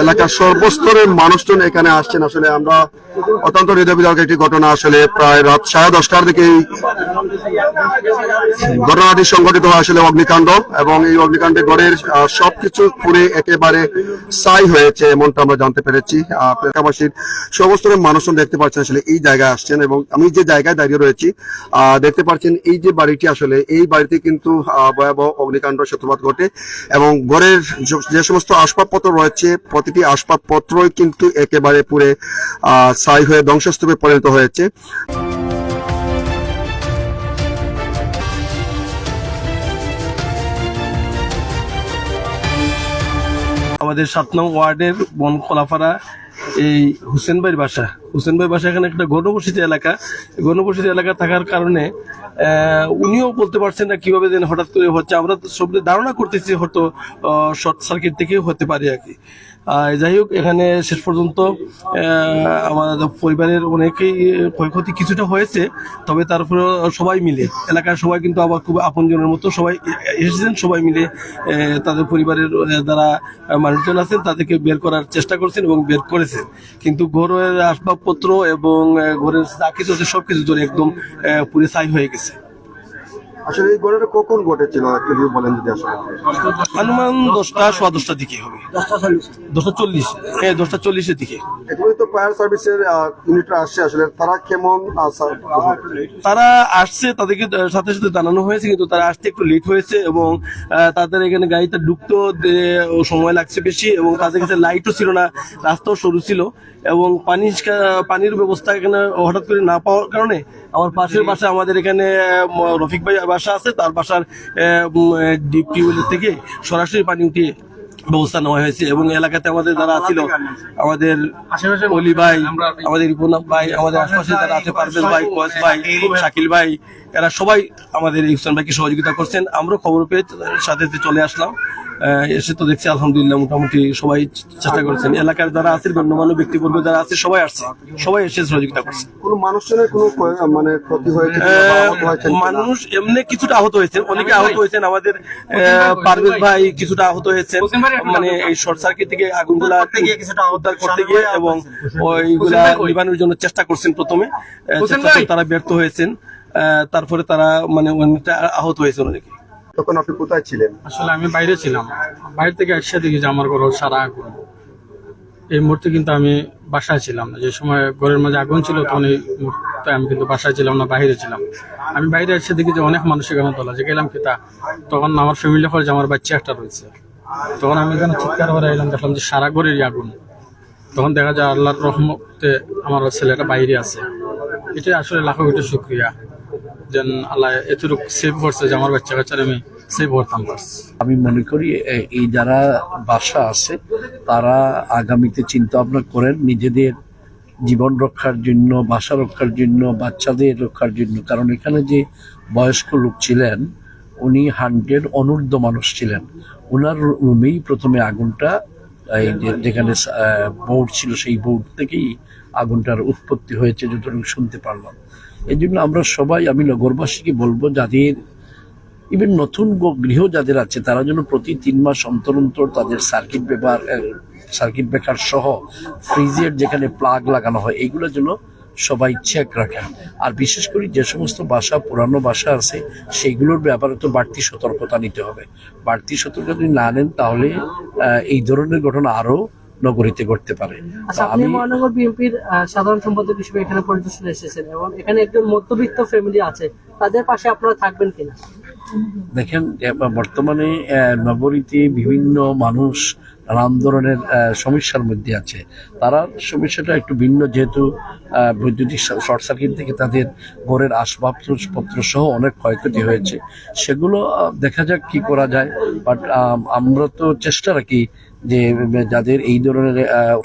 এলাকার সর্বস্তরের মানুষজন এখানে আসছেন। আসলে আমরা অত্যন্ত হৃদয় বিদারক একটি ঘটনা, আসলে প্রায় রাত 10:30টার দিকে এই ঘটনাটি সংঘটিত হয়, আসলে অগ্নিকাণ্ড, এবং এই অগ্নিকাণ্ডে ঘরের সবকিছু পুড়ে একেবারে ছাই হয়েছে এমনটা আমরা জানতে পেরেছি। এলাকাবাসীর সর্বস্তরের মানুষজন দেখতে পাচ্ছেন আসলে এই জায়গায় আসছেন, এবং আমি যে জায়গায় দাঁড়িয়ে রয়েছি দেখতে পাচ্ছেন এই যে বাড়িটি, আসলে এই বাড়িতে কিন্তু ভয়াবহ অগ্নিকাণ্ড সূত্রপাত ঘটে, এবং ঘরের যে সমস্ত আসবাবপত্র রয়েছে প্রতিটি আসবাবপত্রই কিন্তু একেবারে পুড়ে ছাই হয়ে ধ্বংসস্তূপে পরিণত হয়েছে। আমাদের 7 নং ওয়ার্ডের বন খোলাপাড়া এই হুসেন ভাইয়ের বাসা। হুসেন ভাইয়ের বাসা এখানে একটা ঘনবসতি এলাকা। ঘনবসতি এলাকা থাকার কারণে উনিও বলতে পারছেন না কিভাবে যেন হঠাৎ করে হচ্ছে। আমরা সব ধারণা করতেছি হয়তো শর্ট সার্কিট থেকেও হতে পারে আর কি। যাই হোক, এখানে শেষ পর্যন্ত আমাদের পরিবারের অনেকেই ক্ষয়ক্ষতি কিছুটা হয়েছে, তবে তারপরে সবাই মিলে এলাকার সবাই কিন্তু আবার খুব আপনজনের মতো সবাই এসেছেন। সবাই মিলে তাদের পরিবারের যারা মানুষজন আছেন তাদেরকে বের করার চেষ্টা করছেন এবং বের করেছেন, কিন্তু ঘরের আসবাবপত্র এবং ঘরের যা কিছু আছে সবকিছু ধরে একদম পুরো ছাই হয়ে গেছে। আসলে এই ঘটনাটা কখন ঘটেছিল একটু যদি বলেন যদি। আসলে অনুমান 10টা দিকে হবে, 10:40 দিকে। এগুলো তো ফায়ার সার্ভিসের ইউনিটরা আসছে, আসলে তারা কেমন তারা আসছে, তাদেরকে সাথে সাথে জানানো হয়েছে, কিন্তু তারা আসতে একটু লেট হয়েছে এবং তাদের এখানে গাড়িতে ঢুকতেও সময় লাগছে বেশি, এবং তাদের কাছে লাইটও ছিল না, রাস্তাও সরু ছিল, এবং পানির ব্যবস্থা এখানে হঠাৎ করে না পাওয়ার কারণে আমার পাশের বাসা, আমাদের এখানে রফিক ভাই বাসা আছে, তার বাসার ডিপ টিউবওয়েলের থেকে সরাসরি পানি উঠিয়ে ব্যবস্থা নেওয়া হয়েছে। এবং এলাকাতে আমাদের যারা ছিল, আমাদের অলি ভাই, আমাদের রিপন ভাই, আমাদের আশপাশে যারা আছে, পারভেজ ভাই, কয়েস ভাই, শাকিল ভাই, এরা সবাই আমাদের ইহসান ভাইকে সহযোগিতা করছেন। আমরা খবর পেয়ে সাথে চলে আসলাম, এসে তো দেখছি আলহামদুলিল্লাহ মোটামুটি সবাই চেষ্টা করছেন। এলাকার যারা আছে, গণ্যমান্য ব্যক্তিবর্গ যারা আছে সবাই আসছে, সবাই এসে সহযোগিতা করছে। কোনো মানুষজনের কোনো মানে ক্ষতি হয়েছে? মানুষ এমনি কিছুটা আহত হয়েছে, অনেকে আহত হয়েছেন। আমাদের পারভেজ ভাই কিছুটা আহত হয়েছেন, মানে এই শর্ট সার্কিট থেকে আগুনগুলা উদ্ধার করতে গিয়ে এবং ওইগুলা নিবানোর জন্য চেষ্টা করছেন। প্রথমে তারা ব্যর্থ হয়েছেন, তারপরে তারা মানে অনেকটা আহত হয়েছেন অনেকে। তখন আপনি কোথায় ছিলেন? আসলে আমি বাইরে ছিলাম, বাইরে থেকে এসে দেখি যে আমার ঘর সারা আগুন। এই মুহূর্তে কিন্তু আমি বাসায় ছিলাম না, যে সময় ঘরের মাঝে আগুন ছিল তখন এই মুহূর্তে আমি কিন্তু বাসায় ছিলাম না, বাইরে ছিলাম। আমি বাইরে এসে দেখি যে অনেক মানুষ এখানে তোলা, যে গেলাম কি তা, তখন আমার ফ্যামিলি পরে যে আমার বাচ্চা একটা রয়েছে, তখন আমি এখানে চিৎকার করে এলাম, দেখলাম যে সারা ঘরেরই আগুন। তখন দেখা যায় আল্লাহর রহমতে আমার ছেলেটা বাইরে আছে। এটা আসলে লাখো কোটি শুকরিয়া যেন আল্লাহ এতটুকু সেভ করছে যে আমার বাচ্চা কাচ্চার আমি সেভ করতাম পারছি। আমি মনে করি এই যারা বাসা আছে তারা আগামীতে চিন্তা ভাবনা করেন নিজেদের জীবন রক্ষার জন্য, বাসা রক্ষার জন্য, বাচ্চাদের রক্ষার জন্য। কারণ এখানে যে বয়স্ক লোক ছিলেন উনি 100 অনূর্ধ্ব মানুষ ছিলেন, ওনার রুমেই প্রথমে আগুনটা, এই যেখানে বোর্ড ছিল সেই বোর্ড থেকেই আগুনটার উৎপত্তি হয়েছে যতটুকু শুনতে পারলাম। এই জন্য আমরা সবাই, আমি নগরবাসীকে বলবো যাদের ইভেন নতুন গৃহ যাদের আছে তারা যেন প্রতি 3 মাস অন্তর অন্তর তাদের সার্কিট ব্রেকার সহ ফ্রিজের যেখানে প্লাগ লাগানো হয় এইগুলো যেন সবাই চেক রাখেন। আর বিশেষ করে যে সমস্ত বাসা পুরানো বাসা আছে সেইগুলোর ব্যাপারে তো বাড়তি সতর্কতা নিতে হবে। বাড়তি সতর্কতা যদি না নেন তাহলে এই ধরনের ঘটনা আরো নগরীতে ঘটতে পারে। আচ্ছা, আপনি মহানগর বিএনপির সাধারণ সম্পাদক হিসেবে এখানে পরিদর্শনে এসেছেন এবং এখানে একজন মধ্যবিত্ত ফ্যামিলি আছে, তাদের পাশে আপনারা থাকবেন কিনা? দেখেন, বর্তমানে নগরীতে বিভিন্ন মানুষ নানান ধরনের সমস্যার মধ্যে আছে। তারা সমস্যাটা একটু ভিন্ন, যেহেতু বৈদ্যুতিক শর্ট সার্কিট থেকে তাদের ঘরের আসবাবপত্র সহ অনেক ক্ষয়ক্ষতি হয়েছে। সেগুলো দেখা যাক কি করা যায়। বাট আমরা তো চেষ্টা রাখি যে যাদের এই ধরনের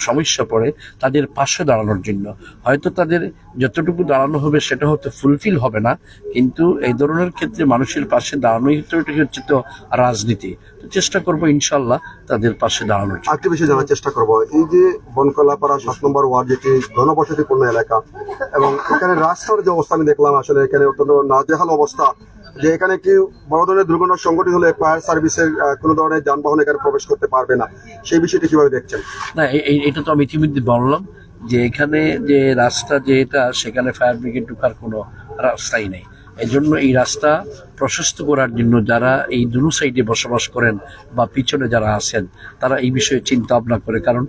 সমস্যা পড়ে তাদের পাশে দাঁড়ানোর জন্য। হয়তো তাদের যতটুকু দাঁড়ানো হবে সেটা হয়তো ফুলফিল হবে না, কিন্তু এই ধরনের ক্ষেত্রে মানুষের পাশে দাঁড়ানোই হচ্ছে তো রাজনীতি। তো চেষ্টা করবো ইনশাল্লাহ তাদের পাশে দাঁড়ানোর। আরেকটি বিষয় জানার চেষ্টা করবো, এই যে বনকলাপাড়া 7 নম্বর ওয়ার্ড যেটি জনবসতিপূর্ণ এলাকা, এবং এখানে রাস্তার যে অবস্থা আমি দেখলাম, আসলে এখানে অত্যন্ত নাজেহাল অবস্থা। যে এখানে একটি বড় ধরনের দুর্ঘটনা সংঘটিত হলে ফায়ার সার্ভিসের কোনো ধরনের যানবাহন এখানে প্রবেশ করতে পারবে না, সেই বিষয়টি কিভাবে দেখছেন? না, এটা তো আমি ইতিমধ্যে বললাম যে এখানে যে রাস্তা যেটা, সেখানে ফায়ার ব্রিগেড ঢোকার কোনো রাস্তাই নেই। এজন্য এই রাস্তা প্রশস্ত করার জন্য যারা এই দুনো সাইডে বসবাস করেন বা পিছনে যারা আছেন, তারা এই বিষয়ে চিন্তা ভাবনা করে। কারণ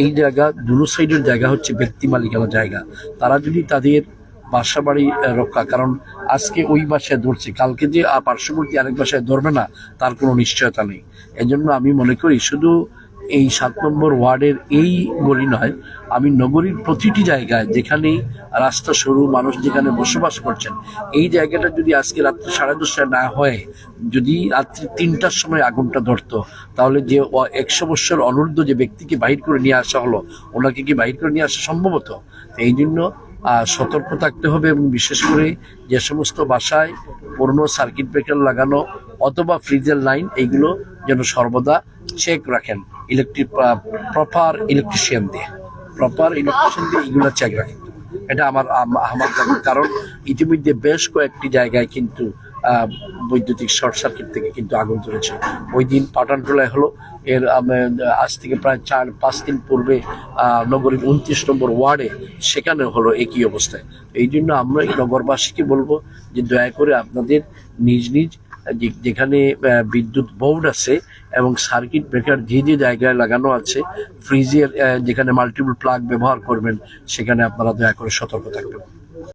এই জায়গা, দুনো সাইডের জায়গা হচ্ছে ব্যক্তি মালিকানার জায়গা। তারা যদি তাদের বাসা বাড়ি রক্ষা, কারণ আজকে ওই বাসায় ধরছে, কালকে যে পার্শ্ববর্তী আরেক বাসায় ধরবে না তার কোনো নিশ্চয়তা নেই। এজন্য আমি মনে করি শুধু এই 7 নম্বর ওয়ার্ডের এই গলি নয়, আমি নগরীর প্রতিটি জায়গায় যেখানেই রাস্তা সরু, মানুষ যেখানে বসবাস করছেন, এই জায়গাটা যদি আজকে রাত্রি 10:30 না হয়, যদি রাত্রি 3টার সময় আগুনটা ধরতো, তাহলে যে 100 বছর অনূর্ধ্ব যে ব্যক্তিকে বাহির করে নিয়ে আসা হলো, ওনাকে কি বাহির করে নিয়ে আসা সম্ভব হতো? এই জন্য সতর্ক থাকতে হবে, এবং বিশেষ করে যে সমস্ত বাসায় পুরনো সার্কিট ব্রেকার লাগানো অথবা ফ্রিজের লাইন, এইগুলো যেন সর্বদা চেক রাখেন, প্রপার ইলেকট্রিশিয়ান দিয়ে এইগুলো চেক রাখেন। এটা আমার দাবি। কারণ ইতিমধ্যে বেশ কয়েকটি জায়গায় কিন্তু বৈদ্যুতিক শর্ট সার্কিট থেকে কিন্তু আগুন ধরেছে। ওই দিন পাঠানটোলায় হলো, এর আজ থেকে প্রায় 4-5 দিন পূর্বে নগরীর 29 নম্বর ওয়ার্ডে সেখানে হলো একই অবস্থায়। এই জন্য আমরা এই নগরবাসীকে বলবো যে দয়া করে আপনাদের নিজ নিজ যেখানে বিদ্যুৎ বোর্ড আছে এবং সার্কিট ব্রেকার যে জায়গায় লাগানো আছে, ফ্রিজের যেখানে মাল্টিপল প্লাগ ব্যবহার করবেন, সেখানে আপনারা দয়া করে সতর্ক থাকবেন।